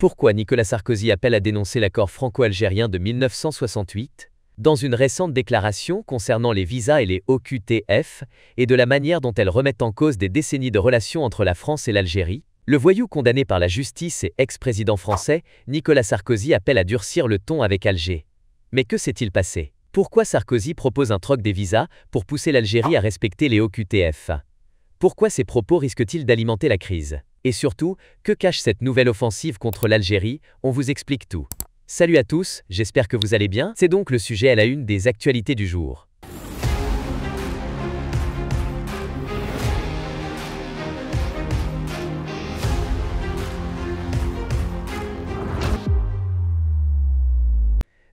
Pourquoi Nicolas Sarkozy appelle à dénoncer l'accord franco-algérien de 1968? Dans une récente déclaration concernant les visas et les OQTF, et de la manière dont elles remettent en cause des décennies de relations entre la France et l'Algérie, le voyou condamné par la justice et ex-président français, Nicolas Sarkozy appelle à durcir le ton avec Alger. Mais que s'est-il passé? Pourquoi Sarkozy propose un troc des visas pour pousser l'Algérie à respecter les OQTF? Pourquoi ces propos risquent-ils d'alimenter la crise? Et surtout, que cache cette nouvelle offensive contre l'Algérie? On vous explique tout. Salut à tous, j'espère que vous allez bien. C'est donc le sujet à la une des actualités du jour.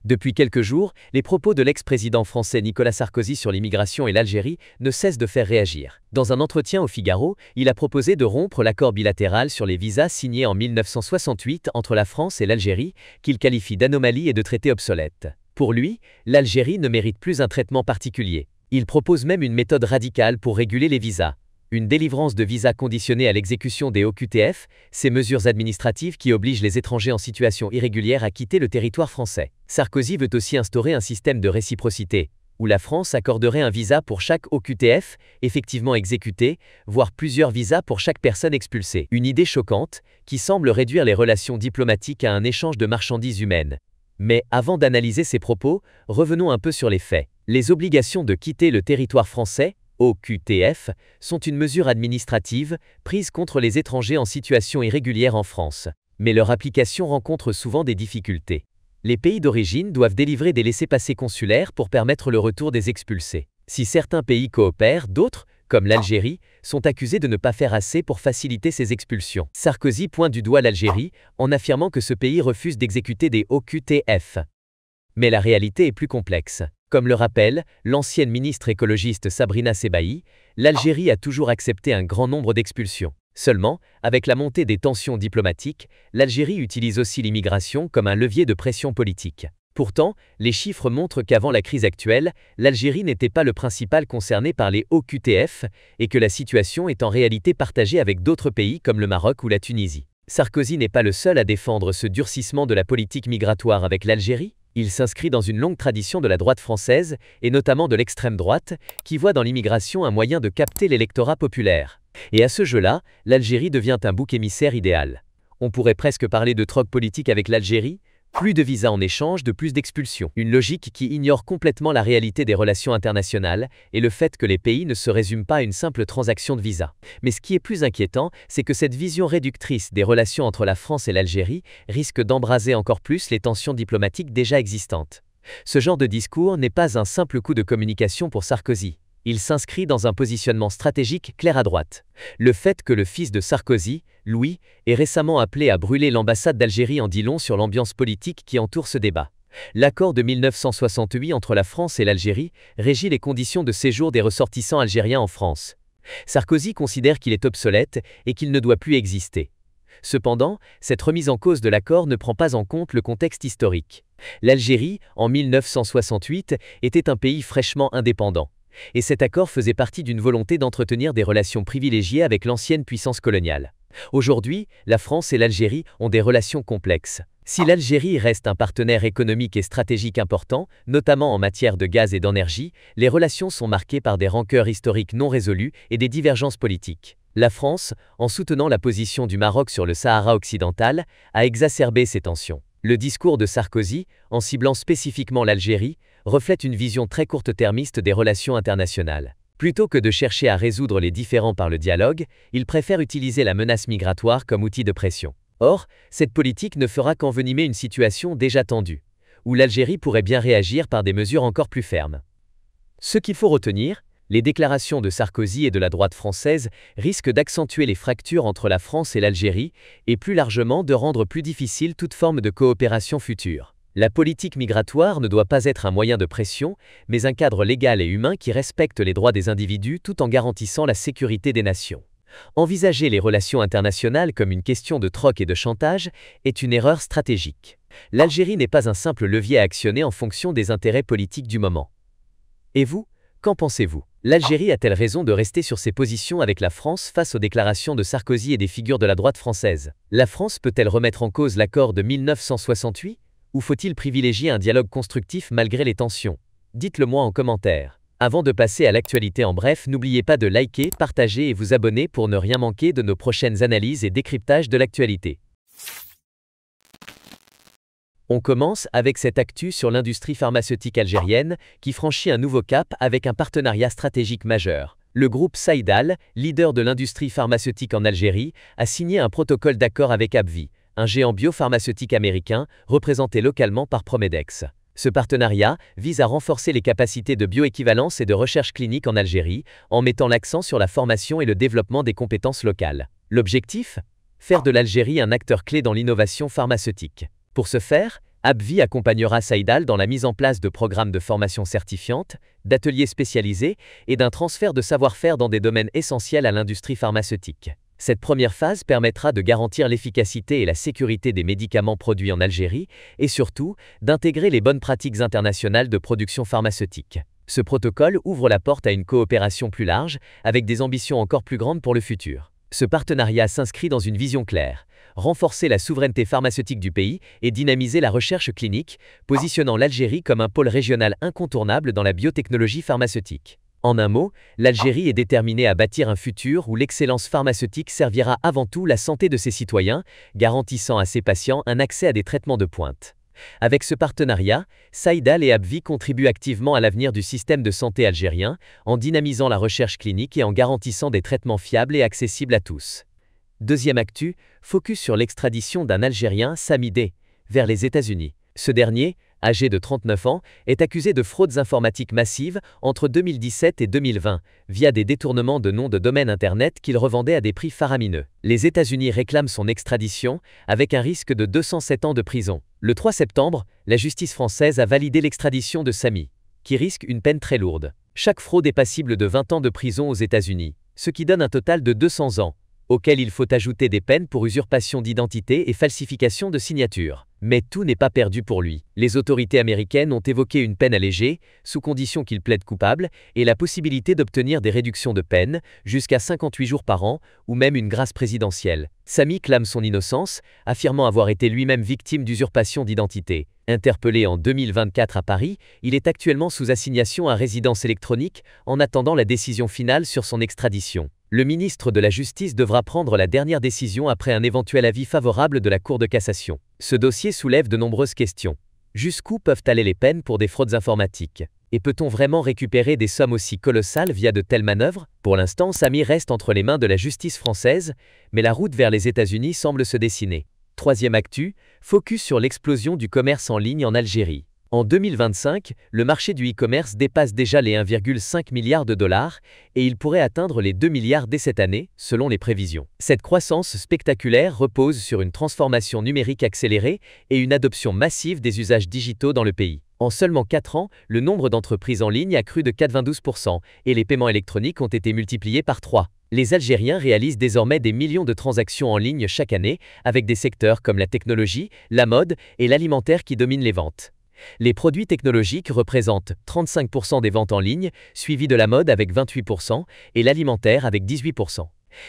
Depuis quelques jours, les propos de l'ex-président français Nicolas Sarkozy sur l'immigration et l'Algérie ne cessent de faire réagir. Dans un entretien au Figaro, il a proposé de rompre l'accord bilatéral sur les visas signé en 1968 entre la France et l'Algérie, qu'il qualifie d'anomalie et de traité obsolète. Pour lui, l'Algérie ne mérite plus un traitement particulier. Il propose même une méthode radicale pour réguler les visas. Une délivrance de visa conditionnée à l'exécution des OQTF, ces mesures administratives qui obligent les étrangers en situation irrégulière à quitter le territoire français. Sarkozy veut aussi instaurer un système de réciprocité, où la France accorderait un visa pour chaque OQTF effectivement exécuté, voire plusieurs visas pour chaque personne expulsée. Une idée choquante, qui semble réduire les relations diplomatiques à un échange de marchandises humaines. Mais avant d'analyser ces propos, revenons un peu sur les faits. Les obligations de quitter le territoire français, OQTF, sont une mesure administrative prise contre les étrangers en situation irrégulière en France. Mais leur application rencontre souvent des difficultés. Les pays d'origine doivent délivrer des laissez-passer consulaires pour permettre le retour des expulsés. Si certains pays coopèrent, d'autres, comme l'Algérie, sont accusés de ne pas faire assez pour faciliter ces expulsions. Sarkozy pointe du doigt l'Algérie en affirmant que ce pays refuse d'exécuter des OQTF. Mais la réalité est plus complexe. Comme le rappelle l'ancienne ministre écologiste Sabrina Sebhaï, l'Algérie a toujours accepté un grand nombre d'expulsions. Seulement, avec la montée des tensions diplomatiques, l'Algérie utilise aussi l'immigration comme un levier de pression politique. Pourtant, les chiffres montrent qu'avant la crise actuelle, l'Algérie n'était pas le principal concerné par les OQTF et que la situation est en réalité partagée avec d'autres pays comme le Maroc ou la Tunisie. Sarkozy n'est pas le seul à défendre ce durcissement de la politique migratoire avec l'Algérie. Il s'inscrit dans une longue tradition de la droite française, et notamment de l'extrême droite, qui voit dans l'immigration un moyen de capter l'électorat populaire. Et à ce jeu-là, l'Algérie devient un bouc émissaire idéal. On pourrait presque parler de troc politique avec l'Algérie, plus de visas en échange de plus d'expulsions. Une logique qui ignore complètement la réalité des relations internationales et le fait que les pays ne se résument pas à une simple transaction de visa. Mais ce qui est plus inquiétant, c'est que cette vision réductrice des relations entre la France et l'Algérie risque d'embraser encore plus les tensions diplomatiques déjà existantes. Ce genre de discours n'est pas un simple coup de communication pour Sarkozy. Il s'inscrit dans un positionnement stratégique clair à droite. Le fait que le fils de Sarkozy, Louis, ait récemment appelé à brûler l'ambassade d'Algérie en dit long sur l'ambiance politique qui entoure ce débat. L'accord de 1968 entre la France et l'Algérie régit les conditions de séjour des ressortissants algériens en France. Sarkozy considère qu'il est obsolète et qu'il ne doit plus exister. Cependant, cette remise en cause de l'accord ne prend pas en compte le contexte historique. L'Algérie, en 1968, était un pays fraîchement indépendant. Et cet accord faisait partie d'une volonté d'entretenir des relations privilégiées avec l'ancienne puissance coloniale. Aujourd'hui, la France et l'Algérie ont des relations complexes. Si l'Algérie reste un partenaire économique et stratégique important, notamment en matière de gaz et d'énergie, les relations sont marquées par des rancœurs historiques non résolues et des divergences politiques. La France, en soutenant la position du Maroc sur le Sahara occidental, a exacerbé ces tensions. Le discours de Sarkozy, en ciblant spécifiquement l'Algérie, reflète une vision très courte-termiste des relations internationales. Plutôt que de chercher à résoudre les différends par le dialogue, il préfère utiliser la menace migratoire comme outil de pression. Or, cette politique ne fera qu'envenimer une situation déjà tendue, où l'Algérie pourrait bien réagir par des mesures encore plus fermes. Ce qu'il faut retenir, les déclarations de Sarkozy et de la droite française risquent d'accentuer les fractures entre la France et l'Algérie et plus largement de rendre plus difficile toute forme de coopération future. La politique migratoire ne doit pas être un moyen de pression, mais un cadre légal et humain qui respecte les droits des individus tout en garantissant la sécurité des nations. Envisager les relations internationales comme une question de troc et de chantage est une erreur stratégique. L'Algérie n'est pas un simple levier à actionner en fonction des intérêts politiques du moment. Et vous, qu'en pensez-vous ? L'Algérie a-t-elle raison de rester sur ses positions avec la France face aux déclarations de Sarkozy et des figures de la droite française? La France peut-elle remettre en cause l'accord de 1968? Ou faut-il privilégier un dialogue constructif malgré les tensions? Dites-le moi en commentaire. Avant de passer à l'actualité en bref, n'oubliez pas de liker, partager et vous abonner pour ne rien manquer de nos prochaines analyses et décryptages de l'actualité. On commence avec cette actu sur l'industrie pharmaceutique algérienne qui franchit un nouveau cap avec un partenariat stratégique majeur. Le groupe Saïdal, leader de l'industrie pharmaceutique en Algérie, a signé un protocole d'accord avec AbbVie, un géant biopharmaceutique américain représenté localement par Promedex. Ce partenariat vise à renforcer les capacités de bioéquivalence et de recherche clinique en Algérie en mettant l'accent sur la formation et le développement des compétences locales. L'objectif? Faire de l'Algérie un acteur clé dans l'innovation pharmaceutique. Pour ce faire, AbbVie accompagnera Saïdal dans la mise en place de programmes de formation certifiante, d'ateliers spécialisés et d'un transfert de savoir-faire dans des domaines essentiels à l'industrie pharmaceutique. Cette première phase permettra de garantir l'efficacité et la sécurité des médicaments produits en Algérie et surtout d'intégrer les bonnes pratiques internationales de production pharmaceutique. Ce protocole ouvre la porte à une coopération plus large avec des ambitions encore plus grandes pour le futur. Ce partenariat s'inscrit dans une vision claire: renforcer la souveraineté pharmaceutique du pays et dynamiser la recherche clinique, positionnant l'Algérie comme un pôle régional incontournable dans la biotechnologie pharmaceutique. En un mot, l'Algérie est déterminée à bâtir un futur où l'excellence pharmaceutique servira avant tout la santé de ses citoyens, garantissant à ses patients un accès à des traitements de pointe. Avec ce partenariat, Saïdal et AbbVie contribuent activement à l'avenir du système de santé algérien, en dynamisant la recherche clinique et en garantissant des traitements fiables et accessibles à tous. Deuxième actu, focus sur l'extradition d'un Algérien, Sami D, vers les États-Unis. Ce dernier, âgé de 39 ans, est accusé de fraudes informatiques massives entre 2017 et 2020, via des détournements de noms de domaine Internet qu'il revendait à des prix faramineux. Les États-Unis réclament son extradition, avec un risque de 207 ans de prison. Le 3 septembre, la justice française a validé l'extradition de Sami, qui risque une peine très lourde. Chaque fraude est passible de 20 ans de prison aux États-Unis, ce qui donne un total de 200 ans, auquel il faut ajouter des peines pour usurpation d'identité et falsification de signature. Mais tout n'est pas perdu pour lui. Les autorités américaines ont évoqué une peine allégée, sous condition qu'il plaide coupable, et la possibilité d'obtenir des réductions de peine, jusqu'à 58 jours par an, ou même une grâce présidentielle. Sami clame son innocence, affirmant avoir été lui-même victime d'usurpation d'identité. Interpellé en 2024 à Paris, il est actuellement sous assignation à résidence électronique, en attendant la décision finale sur son extradition. Le ministre de la Justice devra prendre la dernière décision après un éventuel avis favorable de la Cour de cassation. Ce dossier soulève de nombreuses questions. Jusqu'où peuvent aller les peines pour des fraudes informatiques? Et peut-on vraiment récupérer des sommes aussi colossales via de telles manœuvres? Pour l'instant, Sami reste entre les mains de la justice française, mais la route vers les États-Unis semble se dessiner. Troisième actu, focus sur l'explosion du commerce en ligne en Algérie. En 2025, le marché du e-commerce dépasse déjà les 1,5 milliard de dollars et il pourrait atteindre les 2 milliards dès cette année, selon les prévisions. Cette croissance spectaculaire repose sur une transformation numérique accélérée et une adoption massive des usages digitaux dans le pays. En seulement 4 ans, le nombre d'entreprises en ligne a cru de 92% et les paiements électroniques ont été multipliés par 3. Les Algériens réalisent désormais des millions de transactions en ligne chaque année, avec des secteurs comme la technologie, la mode et l'alimentaire qui dominent les ventes. Les produits technologiques représentent 35% des ventes en ligne, suivis de la mode avec 28% et l'alimentaire avec 18%.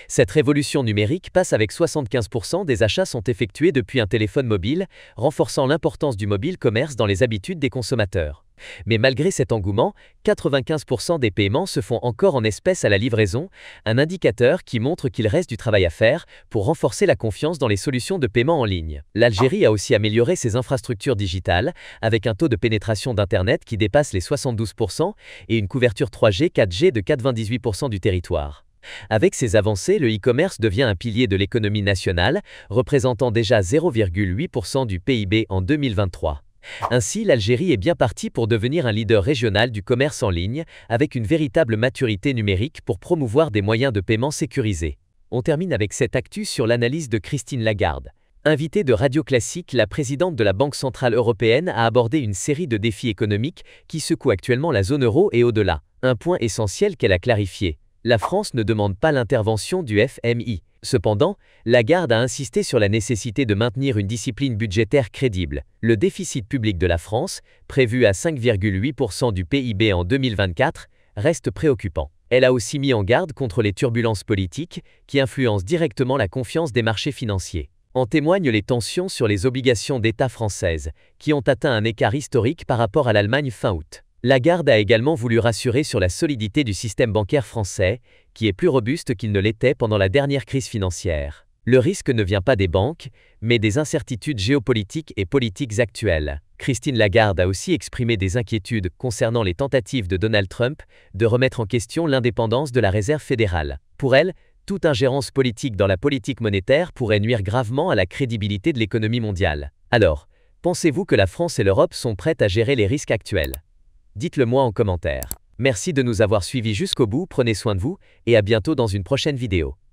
Cette révolution numérique passe avec 75% des achats sont effectués depuis un téléphone mobile, renforçant l'importance du mobile commerce dans les habitudes des consommateurs. Mais malgré cet engouement, 95% des paiements se font encore en espèces à la livraison, un indicateur qui montre qu'il reste du travail à faire pour renforcer la confiance dans les solutions de paiement en ligne. L'Algérie a aussi amélioré ses infrastructures digitales, avec un taux de pénétration d'Internet qui dépasse les 72% et une couverture 3G, 4G de 98% du territoire. Avec ces avancées, le e-commerce devient un pilier de l'économie nationale, représentant déjà 0,8% du PIB en 2023. Ainsi, l'Algérie est bien partie pour devenir un leader régional du commerce en ligne, avec une véritable maturité numérique pour promouvoir des moyens de paiement sécurisés. On termine avec cette actu sur l'analyse de Christine Lagarde. Invitée de Radio Classique, la présidente de la Banque centrale européenne a abordé une série de défis économiques qui secouent actuellement la zone euro et au-delà. Un point essentiel qu'elle a clarifié: la France ne demande pas l'intervention du FMI. Cependant, Lagarde a insisté sur la nécessité de maintenir une discipline budgétaire crédible. Le déficit public de la France, prévu à 5,8% du PIB en 2024, reste préoccupant. Elle a aussi mis en garde contre les turbulences politiques qui influencent directement la confiance des marchés financiers. En témoignent les tensions sur les obligations d'État françaises, qui ont atteint un écart historique par rapport à l'Allemagne fin août. Lagarde a également voulu rassurer sur la solidité du système bancaire français, qui est plus robuste qu'il ne l'était pendant la dernière crise financière. Le risque ne vient pas des banques, mais des incertitudes géopolitiques et politiques actuelles. Christine Lagarde a aussi exprimé des inquiétudes concernant les tentatives de Donald Trump de remettre en question l'indépendance de la Réserve fédérale. Pour elle, toute ingérence politique dans la politique monétaire pourrait nuire gravement à la crédibilité de l'économie mondiale. Alors, pensez-vous que la France et l'Europe sont prêtes à gérer les risques actuels? Dites-le moi en commentaire. Merci de nous avoir suivis jusqu'au bout, prenez soin de vous, et à bientôt dans une prochaine vidéo.